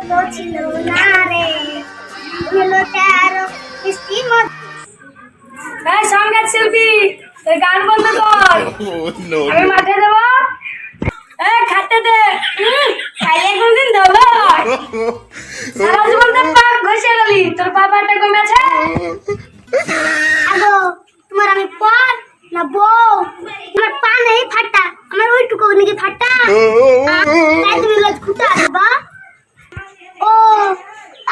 তো ছিল না রে হলো 13 মিষ্টি মত এই সঙ্গীত শিল্পী এই গান বন্ধ কর। আমি মাঠে দেব খাতে দে খাইলে কোনদিন দেব সারা জীবন তো পাক ঘষে গেলি তোর বাবাটা কমেছে আগো তোমার আমি পর না বউ তোমার পা নেই ফাটা আমার ওইটুকু নাকি ফাটা তাই তুমি লজ খুঁটা দেবা ও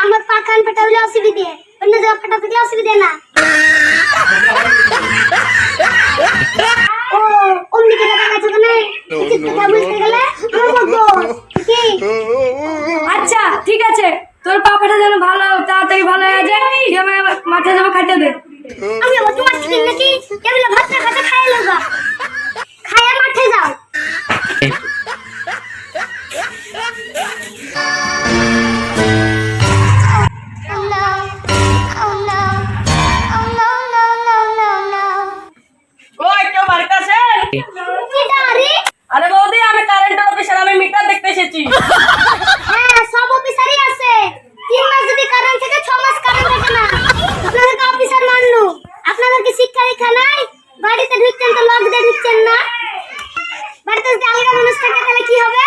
আমার পা কান ফাটা হলে অসুবিধে অন্য জায়গা ফাটা থাকলে অসুবিধে না ও অমনি করে দেখাচ্ছ কেন কিছু কথা বলতে গেলে আমার বলবো কি আচ্ছা ঠিক আছে তোর পাপাটা যেন ভালো তাড়াতাড়ি ভালো হয়ে যায় আমি মাঠে যাবো খাইতে দে আমি আবার তোমার চিকেন নাকি কেবল ভাত না খাতে খাই লগা খায়া মাঠে যাও ওই কেউ বাড়িতে আছেন? আরে বৌদি আমি কারেন্টের অফিসার আমি মিটার দেখতে এসেছি হ্যাঁ সব অফিসারই আছে 3 মাস যদি কারেন্ট থেকে 6 মাস কারেন্ট থাকে না আপনাদেরকে অফিসার মানলু আপনাদের কি শিক্ষা দীক্ষা নাই বাড়িতে ঢুকছেন তো লক দিয়ে ঢুকছেন না বাড়িতে যদি আলাদা মানুষ থাকে তাহলে কি হবে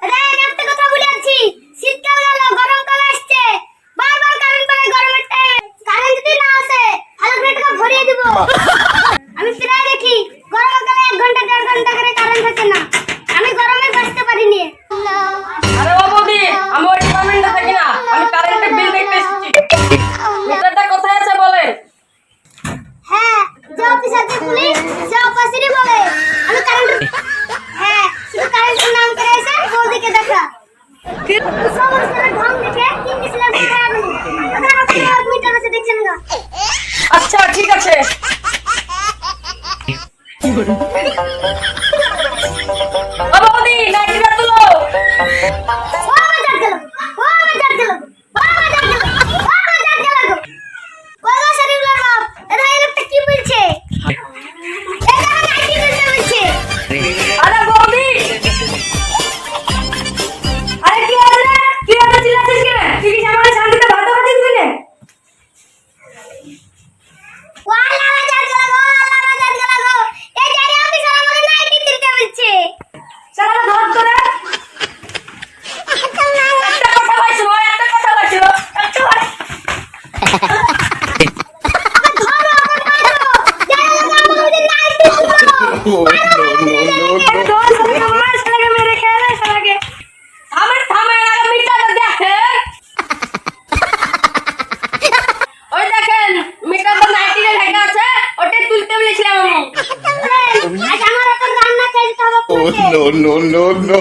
আরে আমি একটা কথা বলে আছি শীতকাল গেল গরমকাল আসছে বারবার কারেন্ট পায় গরমের টাইমে কারেন্ট যদি না আসে ভালো করে টাকা ভরিয়ে দিব আমি প্রায় দেখি গরমকালে 1 ঘন্টা 1.5 ঘন্টা করে কারেন্ট থাকে না আমি গরমে বাঁচতে পারিনি আরে ও বৌদি আমি ওই ডিপার্টমেন্টে থাকি না আমি কারেন্টের বিল দেখতে এসেছি মিটারটা কোথায় আছে বলেন হ্যাঁ যে অফিসারকে পুলিশ সে অফিসারই বলে আমি কারেন্ট হ্যাঁ শুধু কারেন্টের নাম করে এসে বৌদিকে দেখা সমস্ত ঢং দেখে কি মিশলে দেখা আমি আপনারা মিটার আছে দেখছেন না আচ্ছা ঠিক আছে ও বৌদি লাইটটা তুলো ও বাজার গেল ও বাজার গেল ও বাজার গেল ও বাজার গেল ও শরীফুল্লাহ বাপ এরা এই লোকটা কি বলছে এটা না কি বলছে আরে বৌদি আরে কি হলো কি হলো চিল্লাছিস কেন তুই কি আমাকে শান্তিতে ভাত খাতে দিবি না ওয়ালা বাজার গেল এই জায়গা অফিসার আমাকে নাইটি দিতে বলছে সারা ধর তোরা একটা কথা বলছিল একটা কথা বলছিল একটা আজ আমার একটা রান্না খেতে হবে Oh no no no no